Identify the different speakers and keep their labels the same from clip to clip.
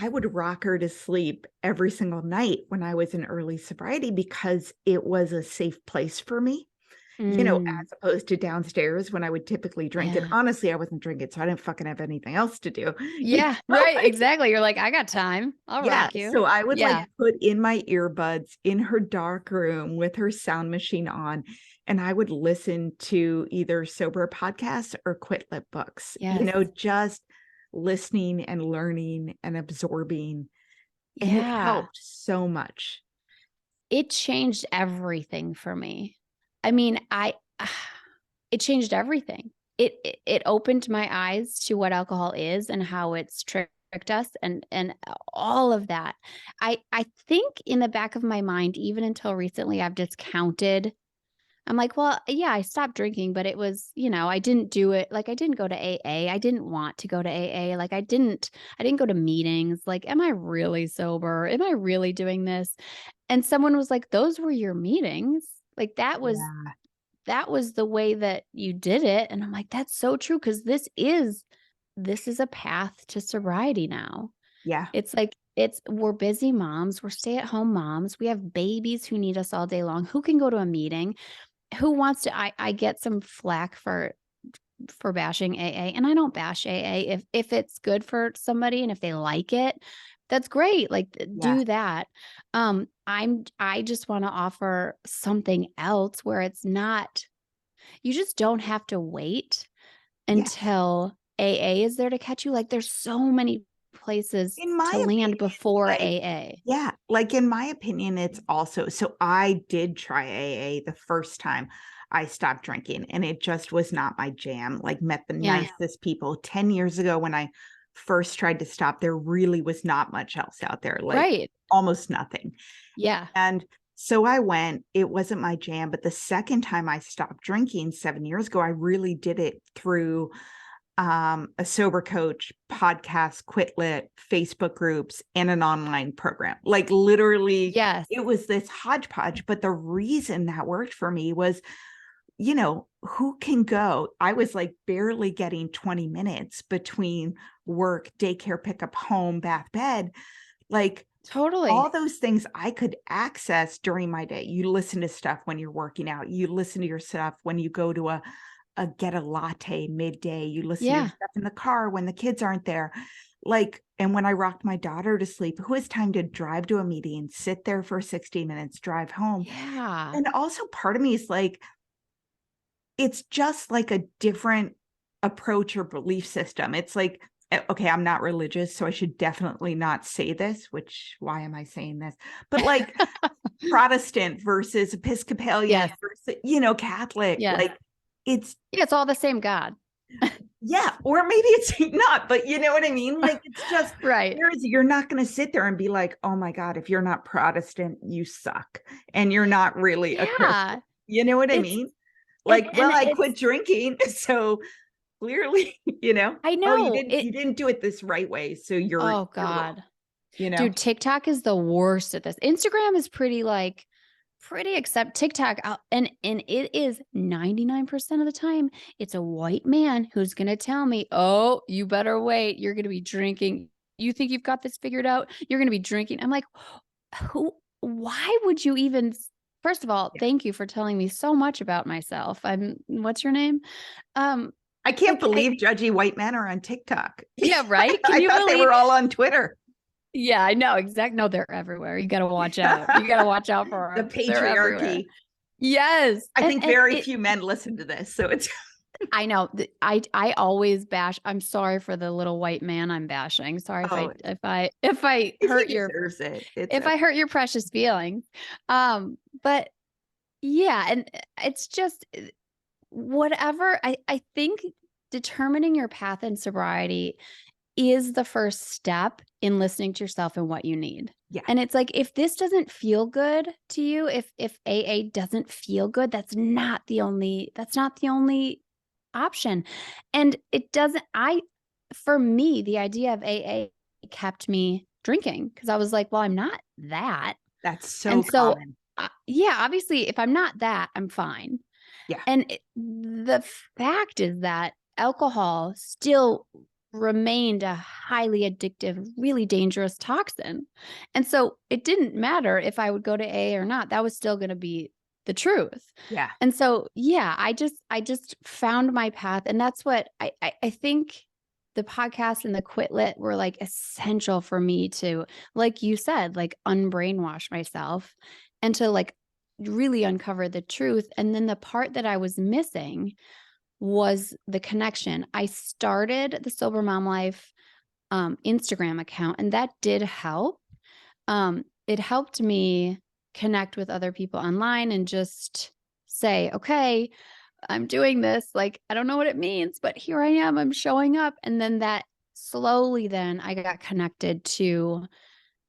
Speaker 1: I would rock her to sleep every single night when I was in early sobriety because it was a safe place for me,
Speaker 2: Mm,
Speaker 1: as opposed to downstairs when I would typically drink. And
Speaker 2: yeah.
Speaker 1: honestly, I wasn't drinking, so I didn't fucking have anything else to do.
Speaker 2: Yeah, right. Exactly. You're like, I got time. I'll
Speaker 1: Yeah.
Speaker 2: rock you.
Speaker 1: So I would like
Speaker 2: Yeah.
Speaker 1: put in my earbuds in her dark room with her sound machine on, and I would listen to either sober podcasts or quit lit books,
Speaker 2: Yes.
Speaker 1: just listening and learning and absorbing. And it
Speaker 2: Yeah.
Speaker 1: helped so much.
Speaker 2: It changed everything for me. I mean, it changed everything. It opened my eyes to what alcohol is and how it's tricked us and all of that. I think in the back of my mind, even until recently, I've discounted. I'm like, well, yeah, I stopped drinking, but it was, I didn't do it. Like I didn't go to AA. I didn't want to go to AA. Like I didn't go to meetings. Like, am I really sober? Am I really doing this? And someone was like, those were your meetings. Like
Speaker 1: Yeah.
Speaker 2: that was the way that you did it. And I'm like, that's so true. Cause this is a path to sobriety now.
Speaker 1: Yeah.
Speaker 2: It's like we're busy moms, we're stay-at-home moms, we have babies who need us all day long. Who can go to a meeting? Who wants to I get some flack for bashing AA, and I don't bash AA. If it's good for somebody and if they like it, that's great. Like
Speaker 1: Yeah.
Speaker 2: do that. I just want to offer something else where it's not you just don't have to wait
Speaker 1: Yes.
Speaker 2: until AA is there to catch you. Like there's so many places
Speaker 1: In my
Speaker 2: to land
Speaker 1: opinion,
Speaker 2: before
Speaker 1: like,
Speaker 2: AA.
Speaker 1: yeah, like in my opinion, it's also so I did try AA the first time I stopped drinking, and it just was not my jam. Like, met the
Speaker 2: Yeah.
Speaker 1: nicest people 10 years ago when I first tried to stop. There really was not much else out there, like
Speaker 2: Right.
Speaker 1: almost nothing.
Speaker 2: Yeah.
Speaker 1: And so I went, it wasn't my jam. But the second time I stopped drinking 7 years ago, I really did it through a sober coach, podcast, quit lit, Facebook groups, and an online program. Like literally,
Speaker 2: Yes.
Speaker 1: it was this hodgepodge. But the reason that worked for me was, who can go? I was like barely getting 20 minutes between work, daycare, pickup, home, bath, bed. Like all
Speaker 2: Totally.
Speaker 1: those things I could access during my day. You listen to stuff when you're working out. You listen to your stuff when you go to a get a latte midday. You listen to your
Speaker 2: Yeah.
Speaker 1: stuff in the car when the kids aren't there. Like, and when I rocked my daughter to sleep, who has time to drive to a meeting, sit there for 60 minutes, drive home?
Speaker 2: Yeah.
Speaker 1: And also part of me is like, it's just like a different approach or belief system. It's like, okay, I'm not religious, so I should definitely not say this, which why am I saying this? But like Protestant versus Episcopalian
Speaker 2: Yes.
Speaker 1: versus, Catholic,
Speaker 2: Yes.
Speaker 1: like it's,
Speaker 2: Yeah, it's all the same God.
Speaker 1: yeah, or maybe it's not, but you know what I mean? Like it's just,
Speaker 2: Right.
Speaker 1: you're not going to sit there and be like, oh my God, if you're not Protestant, you suck. And you're not really a Christian.
Speaker 2: Yeah.
Speaker 1: You know what I
Speaker 2: It's
Speaker 1: mean?
Speaker 2: and
Speaker 1: Like, well,
Speaker 2: and
Speaker 1: I
Speaker 2: it's
Speaker 1: quit drinking. So clearly,
Speaker 2: I
Speaker 1: oh, you
Speaker 2: know.
Speaker 1: didn't, you didn't do it this right way. So
Speaker 2: Oh
Speaker 1: you're wrong,
Speaker 2: God.
Speaker 1: you know?
Speaker 2: Dude, TikTok is the worst at this. Instagram is pretty accept TikTok and it is 99% of the time it's a white man who's going to tell me, "Oh, you better wait. You're going to be drinking. You think you've got this figured out? You're going to be drinking." I'm like, "Who why would you even First of all,
Speaker 1: Yeah.
Speaker 2: thank you for telling me so much about myself. What's your name? Um
Speaker 1: I can't
Speaker 2: like I
Speaker 1: believe judgy white men are on TikTok.
Speaker 2: Yeah, right? Can
Speaker 1: I
Speaker 2: you
Speaker 1: thought they
Speaker 2: believe
Speaker 1: were all on Twitter.
Speaker 2: Yeah, I know, No, they're everywhere. You gotta watch out. You gotta watch out for
Speaker 1: The
Speaker 2: them. They're everywhere.
Speaker 1: patriarchy.
Speaker 2: Yes,
Speaker 1: I think
Speaker 2: and
Speaker 1: very
Speaker 2: it
Speaker 1: few men listen to this. So it's,
Speaker 2: I know. I always bash I'm sorry for the little white man I'm bashing. Sorry if I
Speaker 1: oh, he
Speaker 2: hurt
Speaker 1: deserves it. It's
Speaker 2: if
Speaker 1: okay.
Speaker 2: I hurt your precious feelings. But yeah, and it's just whatever. I think determining your path in sobriety is the first step in listening to yourself and what you need.
Speaker 1: Yeah.
Speaker 2: And it's like if this doesn't feel good to you, if AA doesn't feel good, that's not the only option. And it doesn't for me, the idea of AA kept me drinking because I was like, well, I'm not that.
Speaker 1: That's so
Speaker 2: And so
Speaker 1: common.
Speaker 2: yeah, obviously if I'm not that, I'm fine.
Speaker 1: Yeah.
Speaker 2: And the fact is that alcohol still remained a highly addictive, really dangerous toxin. And so it didn't matter if I would go to AA or not. That was still going to be the truth.
Speaker 1: Yeah.
Speaker 2: And so, yeah, I just found my path. And that's what I think the podcast and the Quit Lit were like essential for me to, like you said, like unbrainwash myself and to like really uncover the truth. And then the part that I was missing was the connection. I started the Sober Mom Life Instagram account, and that did help. It helped me connect with other people online and just say, okay, I'm doing this. Like, I don't know what it means, but here I am. I'm showing up. And then that slowly, then I got connected to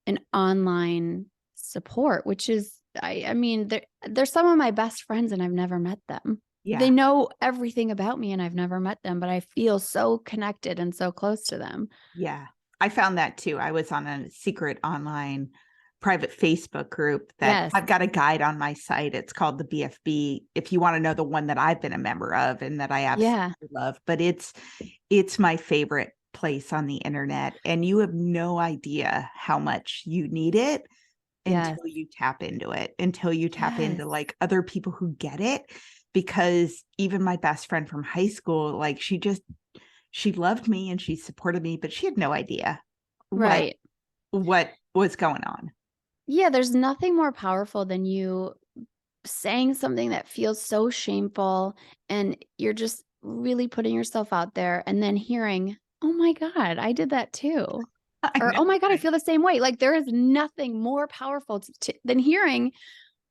Speaker 2: an online support, which is, I mean, they're some of my best friends and I've never met them. They
Speaker 1: Yeah.
Speaker 2: know everything about me and I've never met them, but I feel so connected and so close to them.
Speaker 1: Yeah. I found that too. I was on a secret online private Facebook group that
Speaker 2: Yes.
Speaker 1: I've got a guide on my site. It's called the BFB. If you want to know the one that I've been a member of and that I absolutely love, but it's my favorite place on the internet. And you have no idea how much you need it
Speaker 2: Yes.
Speaker 1: until you tap into it, until you tap into
Speaker 2: Yes.
Speaker 1: like other people who get it. Because even my best friend from high school, like she loved me and she supported me, but she had no idea
Speaker 2: Right.
Speaker 1: what was going on.
Speaker 2: Yeah. There's nothing more powerful than you saying something that feels so shameful and you're just really putting yourself out there and then hearing, oh my God, I did that too.
Speaker 1: I
Speaker 2: Or,
Speaker 1: know,
Speaker 2: oh my God, I
Speaker 1: right?
Speaker 2: feel the same way. Like there is nothing more powerful than hearing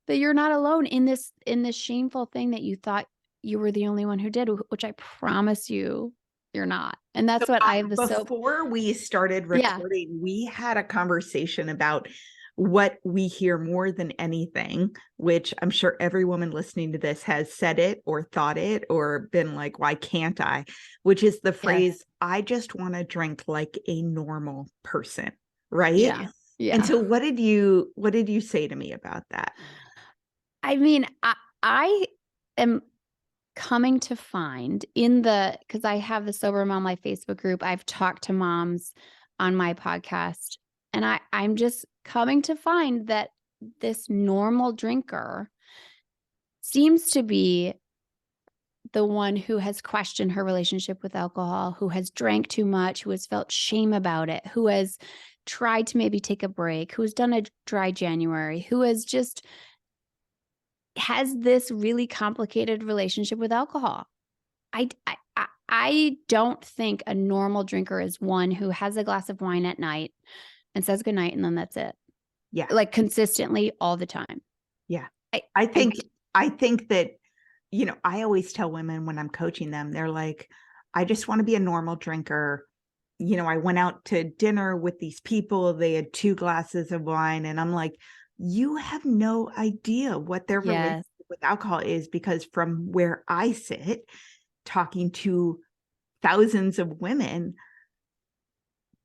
Speaker 2: that you're not alone in this shameful thing that you thought you were the only one who did, which I promise you, you're not. And
Speaker 1: So
Speaker 2: that's what I have the so
Speaker 1: before we started
Speaker 2: yeah,
Speaker 1: recording, we had a conversation about what we hear more than anything, which I'm sure every woman listening to this has said it or thought it or been like, why can't I? Which is the
Speaker 2: yes,
Speaker 1: phrase, I just want to drink like a normal person, right?
Speaker 2: yeah,
Speaker 1: And
Speaker 2: yeah.
Speaker 1: so what did you say to me about that?
Speaker 2: I mean, I am coming to find because I have the Sober Mom Life Facebook group. I've talked to moms on my podcast, and I'm just coming to find that this normal drinker seems to be the one who has questioned her relationship with alcohol, who has drank too much, who has felt shame about it, who has tried to maybe take a break, who has done a dry January, who has this really complicated relationship with alcohol. I don't think a normal drinker is one who has a glass of wine at night and says goodnight and then that's it.
Speaker 1: Yeah.
Speaker 2: Like consistently all the time.
Speaker 1: Yeah.
Speaker 2: I,
Speaker 1: I
Speaker 2: I
Speaker 1: think I think that, I always tell women when I'm coaching them, they're like, I just want to be a normal drinker. I went out to dinner with these people, they had 2 glasses of wine, and I'm like, you have no idea what their relationship
Speaker 2: yes.
Speaker 1: with alcohol is, because from where I sit, talking to thousands of women,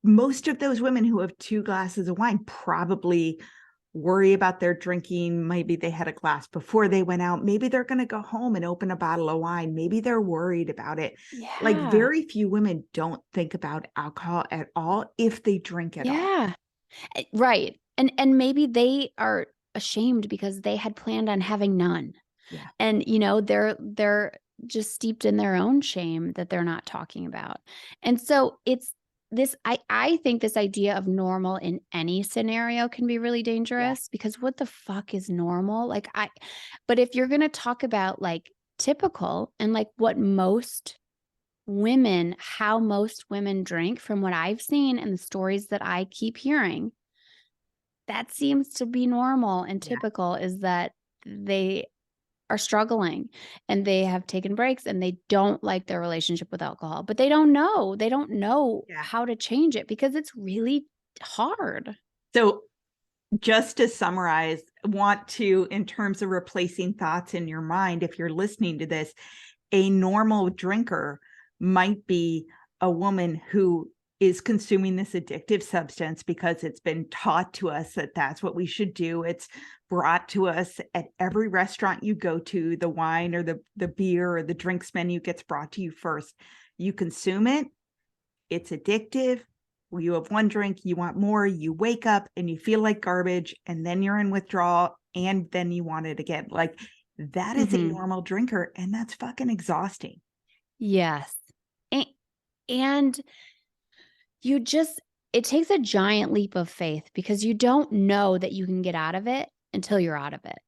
Speaker 1: most of those women who have 2 glasses of wine probably worry about their drinking. Maybe they had a glass before they went out. Maybe they're going to go home and open a bottle of wine. Maybe they're worried about it. Like
Speaker 2: Yeah.
Speaker 1: very few women don't think about alcohol at all if they drink at all.
Speaker 2: Yeah. Right. And maybe they are ashamed because they had planned on having none.
Speaker 1: Yeah.
Speaker 2: And they're just steeped in their own shame that they're not talking about. And so it's this I think this idea of normal in any scenario can be really
Speaker 1: Yeah.
Speaker 2: dangerous because what the fuck is normal? But if you're going to talk about like typical and like how most women drink from what I've seen and the stories that I keep hearing, that seems to be normal and
Speaker 1: Yeah.
Speaker 2: typical is that they are struggling and they have taken breaks and they don't like their relationship with alcohol, but they don't know. They don't know
Speaker 1: Yeah.
Speaker 2: how to change it because it's really hard.
Speaker 1: So just to summarize, want to, in terms of replacing thoughts in your mind, if you're listening to this, a normal drinker might be a woman who is consuming this addictive substance because it's been taught to us that that's what we should do. It's brought to us at every restaurant you go to, the wine or the beer or the drinks menu gets brought to you first. You consume it it's addictive. You have one drink, you want more, you wake up and you feel like garbage, and then you're in withdrawal, and then you want it again. Like that is a normal drinker, and that's fucking exhausting.
Speaker 2: Yes. And you just, it takes a giant leap of faith because you don't know that you can get out of it until you're out of it.